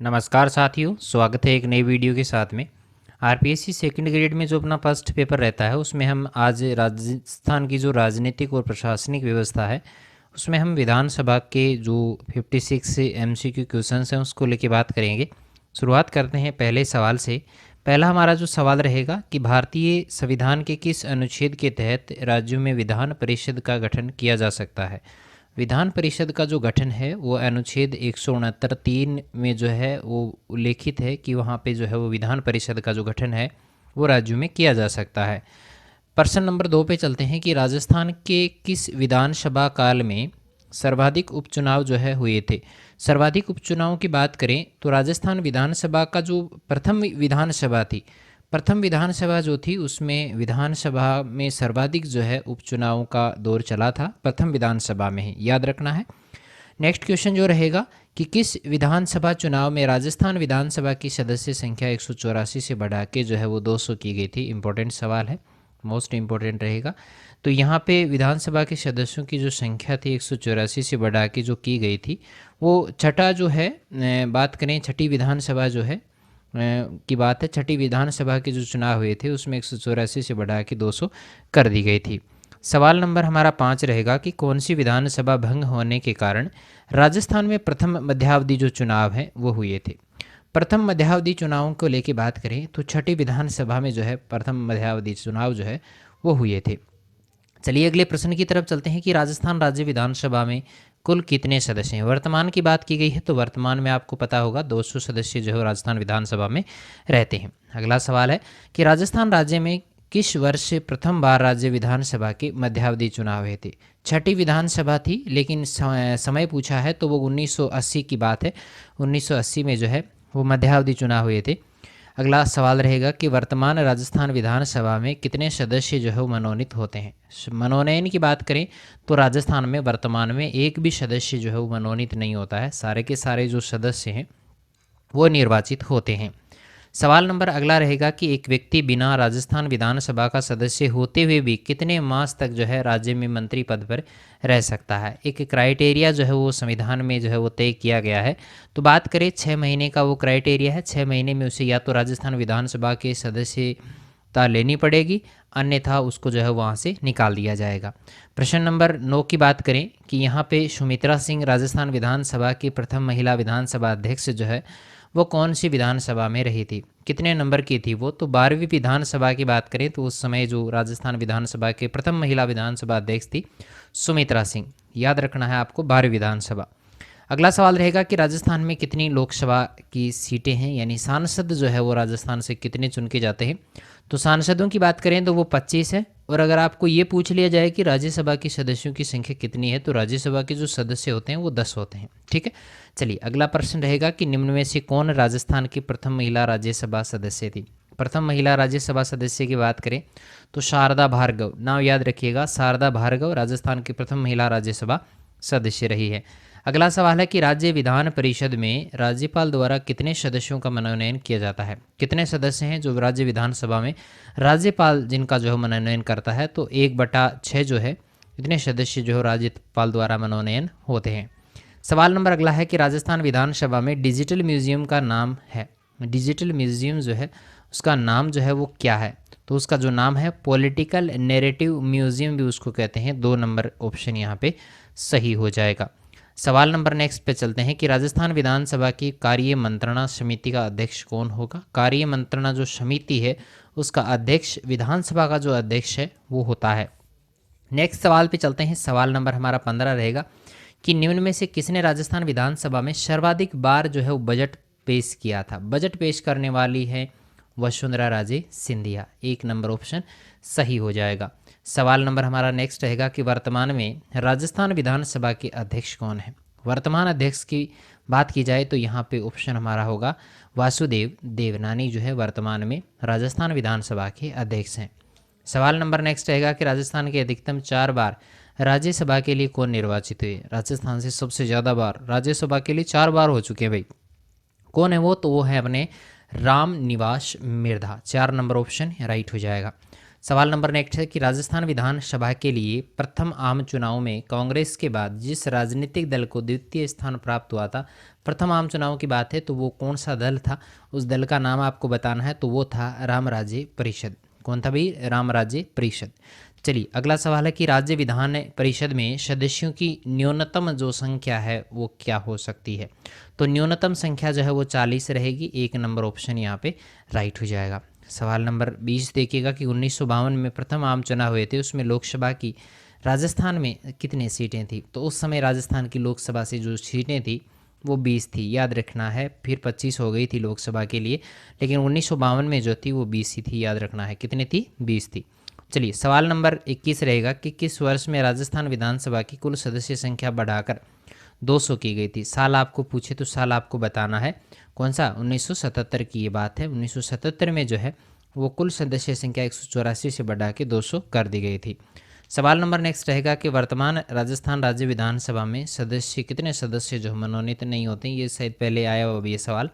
नमस्कार साथियों, स्वागत है एक नई वीडियो के साथ में। आरपीएससी सेकंड ग्रेड में जो अपना फर्स्ट पेपर रहता है उसमें हम आज राजस्थान की जो राजनीतिक और प्रशासनिक व्यवस्था है उसमें हम विधानसभा के जो 56 एमसीक्यू क्वेश्चंस हैं उसको लेके बात करेंगे। शुरुआत करते हैं पहले सवाल से। पहला हमारा जो सवाल रहेगा कि भारतीय संविधान के किस अनुच्छेद के तहत राज्यों में विधान परिषद का गठन किया जा सकता है। विधान परिषद का जो गठन है वो अनुच्छेद 169(3) में जो है वो उल्लेखित है कि वहाँ पे जो है वो विधान परिषद का जो गठन है वो राज्यों में किया जा सकता है। प्रश्न नंबर 2 पे चलते हैं कि राजस्थान के किस विधानसभा काल में सर्वाधिक उपचुनाव जो है हुए थे। सर्वाधिक उपचुनाव की बात करें तो राजस्थान विधानसभा का जो प्रथम विधानसभा जो थी उसमें विधानसभा में सर्वाधिक जो है उपचुनावों का दौर चला था, प्रथम विधानसभा में ही, याद रखना है। नेक्स्ट क्वेश्चन जो रहेगा कि किस विधानसभा चुनाव में राजस्थान विधानसभा की सदस्य संख्या 184 से बढ़ा के जो है वो 200 की गई थी। इंपॉर्टेंट सवाल है, मोस्ट इंपॉर्टेंट रहेगा। तो यहाँ पे विधानसभा के सदस्यों की जो संख्या थी 184 से बढ़ा के जो की गई थी वो छठा जो है, बात करें छठी विधानसभा जो है की बात है, छठी विधानसभा के जो चुनाव हुए थे उसमें 184 से बढ़ा के 200 कर दी गई थी। सवाल नंबर हमारा 5 रहेगा कि कौन सी विधानसभा भंग होने के कारण राजस्थान में प्रथम मध्यावधि जो चुनाव हैं वो हुए थे। प्रथम मध्यावधि चुनावों को लेके बात करें तो छठी विधानसभा में जो है प्रथम मध्यावधि चुनाव जो है वो हुए थे। चलिए अगले प्रश्न की तरफ चलते हैं कि राजस्थान राज्य विधानसभा में कुल कितने सदस्य हैं। वर्तमान की बात की गई है तो वर्तमान में आपको पता होगा 200 सदस्य जो है राजस्थान विधानसभा में रहते हैं। अगला सवाल है कि राजस्थान राज्य में किस वर्ष से प्रथम बार राज्य विधानसभा के मध्यावधि चुनाव हुए थे। छठी विधानसभा थी लेकिन समय पूछा है तो वो 1980 की बात है। 1980 में जो है वो मध्यावधि चुनाव हुए थे। अगला सवाल रहेगा कि वर्तमान राजस्थान विधानसभा में कितने सदस्य जो है वो मनोनीत होते हैं। मनोनयन की बात करें तो राजस्थान में वर्तमान में एक भी सदस्य जो है वो मनोनीत नहीं होता है, सारे के सारे जो सदस्य हैं वो निर्वाचित होते हैं। सवाल नंबर अगला रहेगा कि एक व्यक्ति बिना राजस्थान विधानसभा का सदस्य होते हुए भी कितने मास तक जो है राज्य में मंत्री पद पर रह सकता है। एक क्राइटेरिया जो है वो संविधान में जो है वो तय किया गया है। तो बात करें 6 महीने का वो क्राइटेरिया है। 6 महीने में उसे या तो राजस्थान विधानसभा के सदस्यता लेनी पड़ेगी, अन्यथा उसको जो है वहाँ से निकाल दिया जाएगा। प्रश्न नंबर 9 की बात करें कि यहाँ पे सुमित्रा सिंह राजस्थान विधानसभा की प्रथम महिला विधानसभा अध्यक्ष जो है वो कौन सी विधानसभा में रही थी, कितने नंबर की थी वो। तो 12वीं विधानसभा की बात करें तो उस समय जो राजस्थान विधानसभा के प्रथम महिला विधानसभा अध्यक्ष थी सुमित्रा सिंह, याद रखना है आपको 12वीं विधानसभा। अगला सवाल रहेगा कि राजस्थान में कितनी लोकसभा की सीटें हैं, यानी सांसद जो है वो राजस्थान से कितने चुन के जाते हैं। तो सांसदों की बात करें तो वो 25 है। और अगर आपको ये पूछ लिया जाए कि राज्यसभा की सदस्यों की संख्या कितनी है तो राज्यसभा के जो सदस्य होते हैं वो 10 होते हैं। ठीक है, चलिए अगला प्रश्न रहेगा कि निम्न में से कौन राजस्थान की प्रथम महिला राज्यसभा सदस्य थी। प्रथम महिला राज्यसभा सदस्य की बात करें तो शारदा भार्गव, नाम याद रखिएगा, शारदा भार्गव राजस्थान की प्रथम महिला राज्यसभा सदस्य रही है। अगला सवाल है कि राज्य विधान परिषद में राज्यपाल द्वारा कितने सदस्यों का मनोनयन किया जाता है। कितने सदस्य हैं जो राज्य विधानसभा में राज्यपाल जिनका जो है मनोनयन करता है। तो 1/6 जो है इतने सदस्य जो है राज्यपाल द्वारा मनोनयन होते हैं। सवाल नंबर अगला है कि राजस्थान विधानसभा में डिजिटल म्यूजियम का नाम है, डिजिटल म्यूजियम जो है उसका नाम जो है वो क्या है। तो उसका जो नाम है पॉलिटिकल नैरेटिव म्यूजियम भी उसको कहते हैं। 2 नंबर ऑप्शन यहाँ पे सही हो जाएगा। सवाल नंबर नेक्स्ट पे चलते हैं कि राजस्थान विधानसभा की कार्य मंत्रणा समिति का अध्यक्ष कौन होगा। कार्य मंत्रणा जो समिति है उसका अध्यक्ष विधानसभा का जो अध्यक्ष है वो होता है। नेक्स्ट सवाल पे चलते हैं। सवाल नंबर हमारा 15 रहेगा कि निम्न में से किसने राजस्थान विधानसभा में सर्वाधिक बार जो है वो बजट पेश किया था। बजट पेश करने वाली है वसुंधरा राजे सिंधिया, 1 नंबर ऑप्शन सही हो जाएगा। सवाल नंबर हमारा नेक्स्ट रहेगा कि वर्तमान में राजस्थान विधानसभा के अध्यक्ष कौन है। वर्तमान अध्यक्ष की बात की जाए तो यहाँ पे ऑप्शन हमारा होगा वासुदेव देवनानी जो है वर्तमान में राजस्थान विधानसभा के अध्यक्ष हैं। सवाल नंबर नेक्स्ट रहेगा कि राजस्थान के अधिकतम 4 बार राज्यसभा के लिए कौन निर्वाचित हुए। राजस्थान से सबसे ज़्यादा बार राज्यसभा के लिए 4 बार हो चुके हैं भाई। कौन है वो, तो वो है अपने Ram Niwas Mirdha, 4 number option right हो जाएगा। सवाल नंबर नेक्स्ट है कि राजस्थान विधानसभा के लिए प्रथम आम चुनाव में कांग्रेस के बाद जिस राजनीतिक दल को द्वितीय स्थान प्राप्त हुआ था, प्रथम आम चुनाव की बात है, तो वो कौन सा दल था, उस दल का नाम आपको बताना है। तो वो था राम राज्य परिषद। कौन था भाई? राम राज्य परिषद। चलिए अगला सवाल है कि राज्य विधान परिषद में सदस्यों की न्यूनतम जो संख्या है वो क्या हो सकती है। तो न्यूनतम संख्या जो है वो 40 रहेगी। 1 नंबर ऑप्शन यहाँ पे राइट हो जाएगा। सवाल नंबर 20 देखिएगा कि 1952 में प्रथम आम चुनाव हुए थे, उसमें लोकसभा की राजस्थान में कितनी सीटें थी। तो उस समय राजस्थान की लोकसभा से जो सीटें थी वो 20 थी, याद रखना है। फिर 25 हो गई थी लोकसभा के लिए, लेकिन 1952 में जो थी वो 20 ही थी, याद रखना है। कितनी थी? 20 थी। चलिए सवाल नंबर 21 रहेगा कि किस वर्ष में राजस्थान विधानसभा की कुल सदस्य संख्या बढ़ाकर 200 की गई थी। साल आपको पूछे तो साल आपको बताना है। कौन सा? 1977 की ये बात है। 1977 में जो है वो कुल सदस्य संख्या 184 से बढ़ा के 200 कर दी गई थी। सवाल नंबर नेक्स्ट रहेगा कि वर्तमान राजस्थान राज्य विधानसभा में सदस्य कितने सदस्य जो मनोनीत नहीं होते। ये शायद पहले आया हुआ ये सवाल।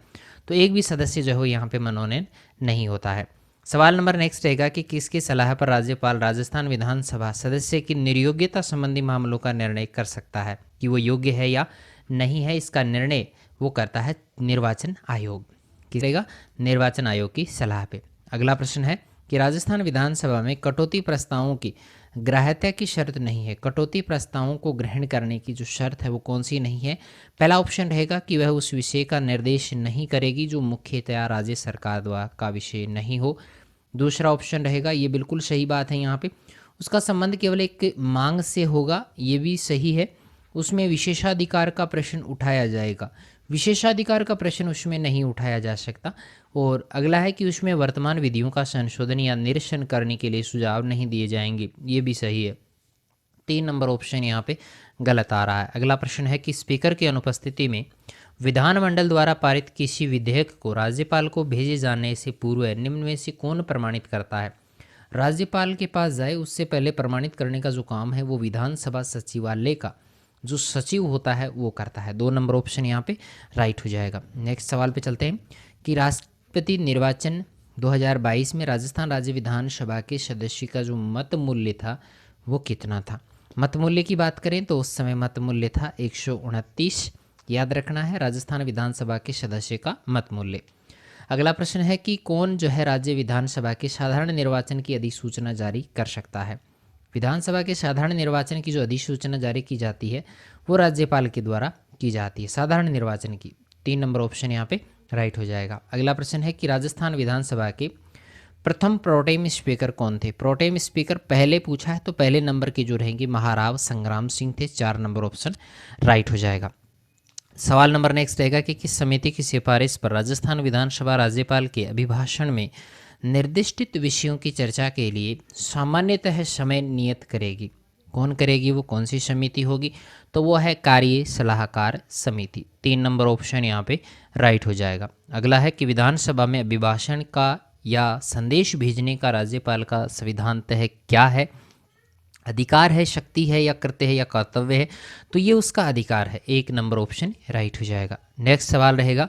तो एक भी सदस्य जो है यहाँ पे मनोनीत नहीं होता है। सवाल नंबर नेक्स्ट रहेगा कि किसकी सलाह पर राज्यपाल राजस्थान विधानसभा सदस्य की निर्योग्यता संबंधी मामलों का निर्णय कर सकता है, कि वो योग्य है या नहीं है। इसका निर्णय वो करता है निर्वाचन आयोग। किस रहेगा? निर्वाचन आयोग की सलाह पे। अगला प्रश्न है कि राजस्थान विधानसभा में कटौती प्रस्तावों की ग्राह्यता की शर्त नहीं है। कटौती प्रस्तावों को ग्रहण करने की जो शर्त है वो कौन सी नहीं है। पहला ऑप्शन रहेगा कि वह उस विषय का निर्देश नहीं करेगी जो मुख्यतया राज्य सरकार द्वारा का विषय नहीं हो। दूसरा ऑप्शन रहेगा, ये बिल्कुल सही बात है यहाँ पे, उसका संबंध केवल एक मांग से होगा, ये भी सही है। उसमें विशेषाधिकार का प्रश्न उठाया जाएगा। विशेषाधिकार का प्रश्न उसमें नहीं उठाया जा सकता। और अगला है कि उसमें वर्तमान विधियों का संशोधन या निरीक्षण करने के लिए सुझाव नहीं दिए जाएंगे, ये भी सही है। 3 नंबर ऑप्शन यहाँ पे गलत आ रहा है। अगला प्रश्न है कि स्पीकर की अनुपस्थिति में विधानमंडल द्वारा पारित किसी विधेयक को राज्यपाल को भेजे जाने से पूर्व निम्न में से कौन प्रमाणित करता है। राज्यपाल के पास जाए उससे पहले प्रमाणित करने का जो काम है वो विधानसभा सचिवालय का जो सचिव होता है वो करता है। 2 नंबर ऑप्शन यहाँ पे राइट हो जाएगा। नेक्स्ट सवाल पे चलते हैं कि राष्ट्रपति निर्वाचन 2022 में राजस्थान राज्य विधानसभा के सदस्य का जो मत मूल्य था वो कितना था। मत मूल्य की बात करें तो उस समय मत मूल्य था 129। याद रखना है राजस्थान विधानसभा के सदस्य का मत मूल्य। अगला प्रश्न है कि कौन जो है राज्य विधानसभा के साधारण निर्वाचन की अधिसूचना जारी कर सकता है। विधानसभा के साधारण निर्वाचन की जो अधिसूचना जारी की जाती है वो राज्यपाल के द्वारा की जाती है, साधारण निर्वाचन की। 3 नंबर ऑप्शन यहाँ पे राइट हो जाएगा। अगला प्रश्न है कि राजस्थान विधानसभा के प्रथम प्रोटेम स्पीकर कौन थे। प्रोटेम स्पीकर पहले पूछा है तो पहले नंबर के जो रहेंगे महाराव संग्राम सिंह थे। 4 नंबर ऑप्शन राइट हो जाएगा। सवाल नंबर नेक्स्ट रहेगा कि किस समिति की सिफारिश पर राजस्थान विधानसभा राज्यपाल के अभिभाषण में निर्दिष्टित विषयों की चर्चा के लिए सामान्यतः समय नियत करेगी। कौन करेगी? वो कौन सी समिति होगी? तो वो है कार्य सलाहकार समिति। 3 नंबर ऑप्शन यहाँ पे राइट हो जाएगा। अगला है कि विधानसभा में अभिभाषण का या संदेश भेजने का राज्यपाल का संविधानतः क्या है। अधिकार है, शक्ति है, या कर्तव्य है, या कर्तव्य है। तो ये उसका अधिकार है। 1 नंबर ऑप्शन राइट हो जाएगा। नेक्स्ट सवाल रहेगा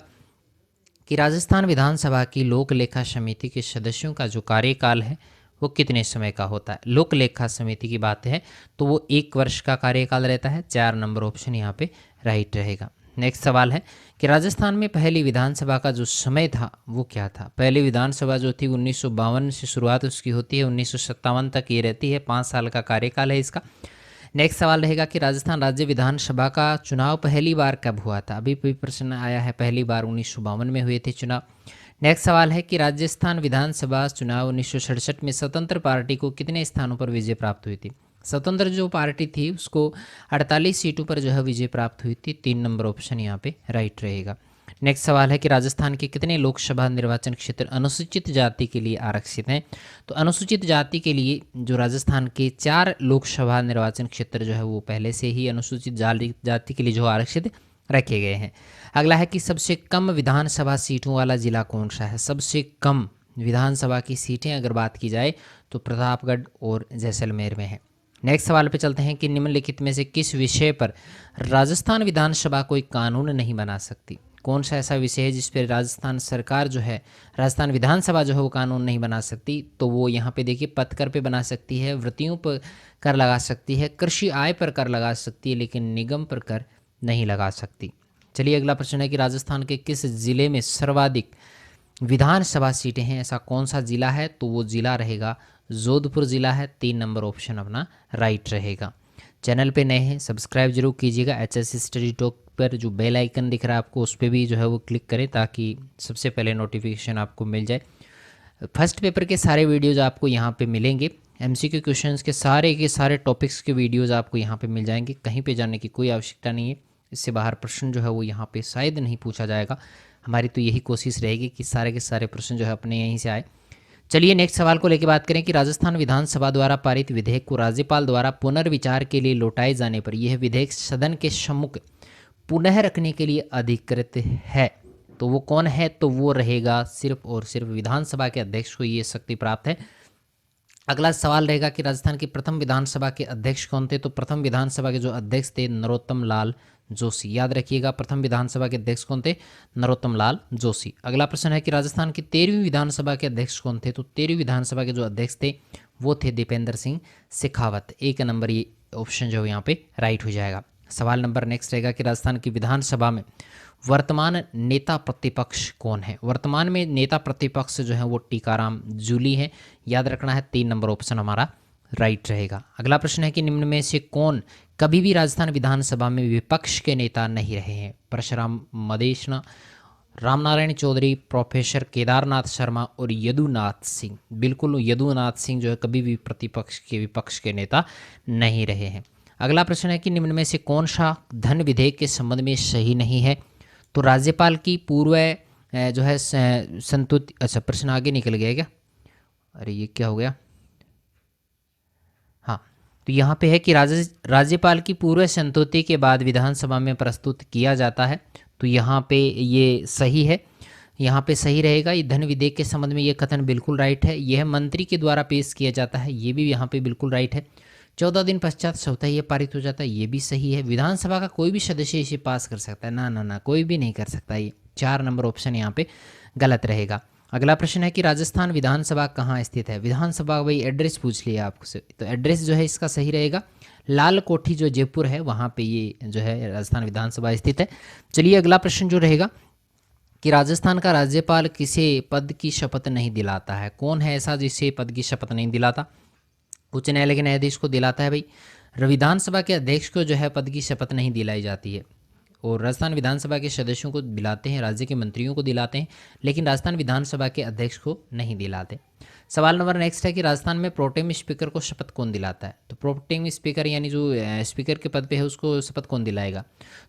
कि राजस्थान विधानसभा की लोक लेखा समिति के सदस्यों का जो कार्यकाल है वो कितने समय का होता है। लोक लेखा समिति की बात है तो वो 1 वर्ष का कार्यकाल रहता है। 4 नंबर ऑप्शन यहाँ पे राइट रहेगा। नेक्स्ट सवाल है कि राजस्थान में पहली विधानसभा का जो समय था वो क्या था। पहली विधानसभा जो थी 1952 से शुरुआत उसकी होती है, 1957 तक ये रहती है। 5 साल का कार्यकाल है इसका। नेक्स्ट सवाल रहेगा कि राजस्थान राज्य विधानसभा का चुनाव पहली बार कब हुआ था। अभी भी प्रश्न आया है, पहली बार 1952 में हुए थे चुनाव। नेक्स्ट सवाल है कि राजस्थान विधानसभा चुनाव 1967 में स्वतंत्र पार्टी को कितने स्थानों पर विजय प्राप्त हुई थी। स्वतंत्र जो पार्टी थी उसको 48 सीटों पर जो है विजय प्राप्त हुई थी। 3 नंबर ऑप्शन यहाँ पे राइट रहेगा। नेक्स्ट सवाल है कि राजस्थान के कितने लोकसभा निर्वाचन क्षेत्र अनुसूचित जाति के लिए आरक्षित हैं। तो अनुसूचित जाति के लिए जो राजस्थान के 4 लोकसभा निर्वाचन क्षेत्र जो है वो पहले से ही अनुसूचित जाति के लिए जो आरक्षित रखे गए हैं। अगला है कि सबसे कम विधानसभा सीटों वाला जिला कौन सा है। सबसे कम विधानसभा की सीटें अगर बात की जाए तो प्रतापगढ़ और जैसलमेर में है। नेक्स्ट सवाल पे चलते हैं कि निम्नलिखित में से किस विषय पर राजस्थान विधानसभा कोई कानून नहीं बना सकती। कौन सा ऐसा विषय है जिस पर राजस्थान सरकार जो है, राजस्थान विधानसभा जो है वो कानून नहीं बना सकती? तो वो यहाँ पे देखिए पथकर पे बना सकती है, वृत्तियों पर कर लगा सकती है, कृषि आय पर कर लगा सकती है, लेकिन निगम पर कर नहीं लगा सकती। चलिए अगला प्रश्न है कि राजस्थान के किस जिले में सर्वाधिक विधानसभा सीटें हैं? ऐसा कौन सा जिला है? तो वो जिला रहेगा जोधपुर जिला है। 3 नंबर ऑप्शन अपना राइट रहेगा। चैनल पे नए हैं सब्सक्राइब जरूर कीजिएगा। HSC स्टडी टॉक पर जो बेल आइकन दिख रहा है आपको, उस पर भी जो है वो क्लिक करें ताकि सबसे पहले नोटिफिकेशन आपको मिल जाए। फर्स्ट पेपर के सारे वीडियोज़ आपको यहाँ पे मिलेंगे। MCQ क्वेश्चंस के सारे टॉपिक्स के वीडियोज़ आपको यहाँ पे मिल जाएंगे। कहीं पे जाने की कोई आवश्यकता नहीं है। इससे बाहर प्रश्न जो है वो यहाँ पे शायद नहीं पूछा जाएगा। हमारी तो यही कोशिश रहेगी कि सारे के सारे प्रश्न जो है अपने यहीं से आए। चलिए नेक्स्ट सवाल को लेकर बात करें कि राजस्थान विधानसभा द्वारा पारित विधेयक को राज्यपाल द्वारा पुनर्विचार के लिए लौटाए जाने पर यह विधेयक सदन के सम्मुख पुनः रखने के लिए अधिकृत है। तो वो कौन है? तो वो रहेगा सिर्फ और सिर्फ विधानसभा के अध्यक्ष को ये शक्ति प्राप्त है। अगला सवाल रहेगा कि राजस्थान की प्रथम विधानसभा के अध्यक्ष कौन थे? तो प्रथम विधानसभा के जो अध्यक्ष थे नरोत्तम लाल जोशी। याद रखिएगा प्रथम विधानसभा के अध्यक्ष कौन थे? नरोत्तम लाल जोशी। अगला प्रश्न है कि राजस्थान की 13वीं विधानसभा के अध्यक्ष कौन थे? तो 13वीं विधानसभा के जो अध्यक्ष थे वो थे दीपेंद्र सिंह शेखावत। 1 नंबर ये ऑप्शन जो है यहाँ पे राइट हो जाएगा। सवाल नंबर नेक्स्ट रहेगा कि राजस्थान की विधानसभा में वर्तमान नेता प्रतिपक्ष कौन है? वर्तमान में नेता प्रतिपक्ष जो है वो टीकाराम जूली है। याद रखना है 3 नंबर ऑप्शन हमारा राइट रहेगा। अगला प्रश्न है कि निम्न में से कौन कभी भी राजस्थान विधानसभा में विपक्ष के नेता नहीं रहे हैं? परशुराम मदेशना, रामनारायण चौधरी, प्रोफेसर केदारनाथ शर्मा और यदुनाथ सिंह। बिल्कुल यदुनाथ सिंह जो है कभी भी प्रतिपक्ष के विपक्ष के नेता नहीं रहे हैं। अगला प्रश्न है कि निम्न में से कौन सा धन विधेयक के संबंध में सही नहीं है? तो राज्यपाल की पूर्व जो है संतुति, अच्छा प्रश्न आगे निकल गया क्या? अरे ये क्या हो गया? हाँ, तो यहाँ पे है कि राज्यपाल की पूर्व संतुति के बाद विधानसभा में प्रस्तुत किया जाता है। तो यहाँ पे ये सही है, यहाँ पे सही रहेगा। ये धन विधेयक के संबंध में ये कथन बिल्कुल राइट है। यह मंत्री के द्वारा पेश किया जाता है, ये भी यहाँ पे बिल्कुल राइट है। 14 दिन पश्चात स्वतः ये पारित हो जाता है, ये भी सही है। विधानसभा का कोई भी सदस्य इसे पास कर सकता है? ना ना ना, कोई भी नहीं कर सकता। ये 4 नंबर ऑप्शन यहाँ पे गलत रहेगा। अगला प्रश्न है कि राजस्थान विधानसभा कहाँ स्थित है? विधानसभा वही एड्रेस पूछ लिया आपसे, तो एड्रेस जो है इसका सही रहेगा लाल कोठी जो जयपुर है वहाँ पे ये जो है राजस्थान विधानसभा स्थित है। चलिए अगला प्रश्न जो रहेगा कि राजस्थान का राज्यपाल किसे पद की शपथ नहीं दिलाता है? कौन है ऐसा जिसे पद की शपथ नहीं दिलाता? उच्च न्यायालय के न्यायाधीश को दिलाता है भाई। विधानसभा के अध्यक्ष को जो है पद की शपथ नहीं दिलाई जाती है। और राजस्थान विधानसभा के सदस्यों को दिलाते हैं, राज्य के मंत्रियों को दिलाते हैं, लेकिन राजस्थान विधानसभा के अध्यक्ष को नहीं दिलाते। सवाल नंबर नेक्स्ट है कि राजस्थान में प्रोटेम स्पीकर को शपथ कौन दिलाता है? तो प्रोटेम स्पीकर यानी जो स्पीकर के पद पे है उसको शपथ कौन दिलाएगा?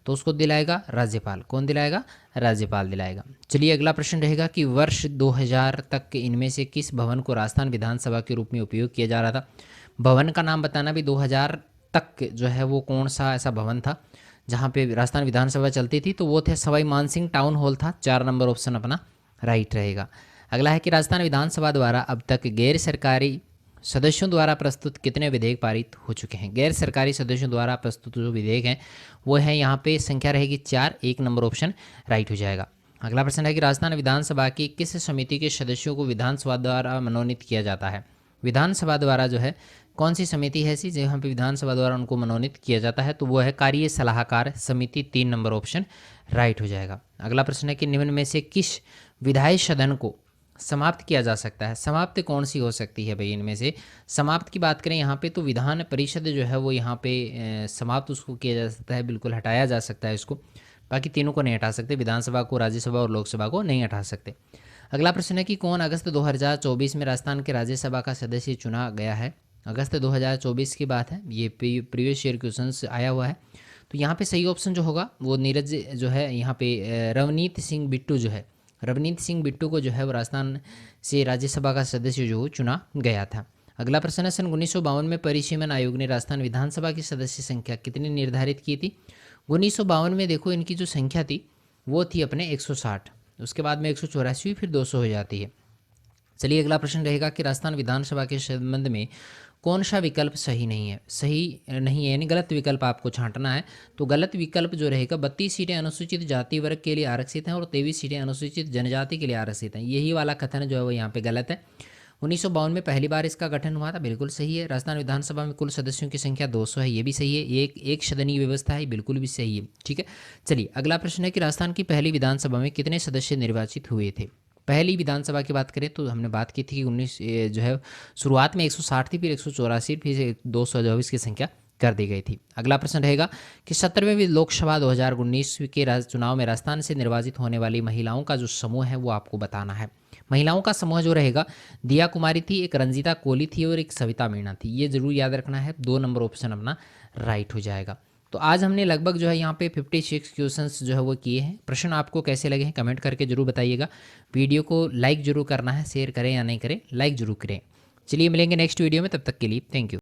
तो उसको दिलाएगा राज्यपाल। कौन दिलाएगा? राज्यपाल दिलाएगा। चलिए अगला प्रश्न रहेगा कि वर्ष 2000 तक इनमें से किस भवन को राजस्थान विधानसभा के रूप में उपयोग किया जा रहा था? भवन का नाम बताना भी। 2000 तक जो है वो कौन सा ऐसा भवन था जहाँ पे राजस्थान विधानसभा चलती थी? तो वो थे सवाई मानसिंह टाउन हॉल था। 4 नंबर ऑप्शन अपना राइट रहेगा। अगला है कि राजस्थान विधानसभा द्वारा अब तक गैर सरकारी सदस्यों द्वारा प्रस्तुत कितने विधेयक पारित हो चुके हैं? गैर सरकारी सदस्यों द्वारा प्रस्तुत जो विधेयक हैं वो है यहाँ पे संख्या रहेगी 4। 1 नंबर ऑप्शन राइट हो जाएगा। अगला प्रश्न है कि राजस्थान विधानसभा की किस समिति के सदस्यों को विधानसभा द्वारा मनोनीत किया जाता है? विधानसभा द्वारा जो है कौन सी समिति है ऐसी जहाँ पे विधानसभा द्वारा उनको मनोनीत किया जाता है? तो वो है कार्य सलाहकार समिति। 3 नंबर ऑप्शन राइट हो जाएगा। अगला प्रश्न है कि निम्न में से किस विधायी सदन को समाप्त किया जा सकता है? समाप्त कौन सी हो सकती है भाई इनमें से? समाप्त की बात करें यहाँ पे तो विधान परिषद जो है वो यहाँ पे समाप्त उसको किया जा सकता है, बिल्कुल हटाया जा सकता है इसको। बाकी तीनों को नहीं हटा सकते, विधानसभा को, राज्यसभा और लोकसभा को नहीं हटा सकते। अगला प्रश्न है कि कौन अगस्त 2024 में राजस्थान के राज्यसभा का सदस्य चुना गया है? अगस्त 2024 की बात है, ये प्रीवियस ईयर क्वेश्चन आया हुआ है। तो यहाँ पे सही ऑप्शन जो होगा वो नीरज जो है यहाँ पे रवनीत सिंह बिट्टू जो है, रवनीत सिंह बिट्टू को जो है वो राजस्थान से राज्यसभा का सदस्य जो चुना गया था। अगला प्रश्न है सन 1952 में परिसीमन आयोग ने राजस्थान विधानसभा की सदस्य संख्या कितनी निर्धारित की थी? 1952 में देखो इनकी जो संख्या थी वो थी अपने 160, उसके बाद में 184, फिर 200 हो जाती है। चलिए अगला प्रश्न रहेगा कि राजस्थान विधानसभा के संबंध में कौन सा विकल्प सही नहीं है। सही नहीं है यानी गलत विकल्प आपको छांटना है। तो गलत विकल्प जो रहेगा 32 सीटें अनुसूचित जाति वर्ग के लिए आरक्षित हैं और 23 सीटें अनुसूचित जनजाति के लिए आरक्षित हैं। यही वाला कथन जो है वो यहाँ पे गलत है। 1952 में पहली बार इसका गठन हुआ था, बिल्कुल सही है। राजस्थान विधानसभा में कुल सदस्यों की संख्या 200 है, ये भी सही है। एक सदनीय व्यवस्था है, बिल्कुल भी सही है। ठीक है, चलिए अगला प्रश्न है कि राजस्थान की पहली विधानसभा में कितने सदस्य निर्वाचित हुए थे। पहली विधानसभा की बात करें तो हमने बात की थी कि 19 जो है शुरुआत में 160 थी, फिर 184, फिर 224 की संख्या कर दी गई थी। अगला प्रश्न रहेगा कि 17वें लोकसभा 2019 के चुनाव में राजस्थान से निर्वाचित होने वाली महिलाओं का जो समूह है वो आपको बताना है। महिलाओं का समूह जो रहेगा दिया कुमारी थी, एक रंजीता कोहली थी और एक सविता मीणा थी। ये जरूर याद रखना है, 2 नंबर ऑप्शन अपना राइट हो जाएगा। तो आज हमने लगभग जो है यहाँ पे 56 क्वेश्चंस जो है वो किए हैं। प्रश्न आपको कैसे लगे हैं कमेंट करके जरूर बताइएगा। वीडियो को लाइक जरूर करना है, शेयर करें या नहीं करें, लाइक जरूर करें। चलिए मिलेंगे नेक्स्ट वीडियो में, तब तक के लिए थैंक यू।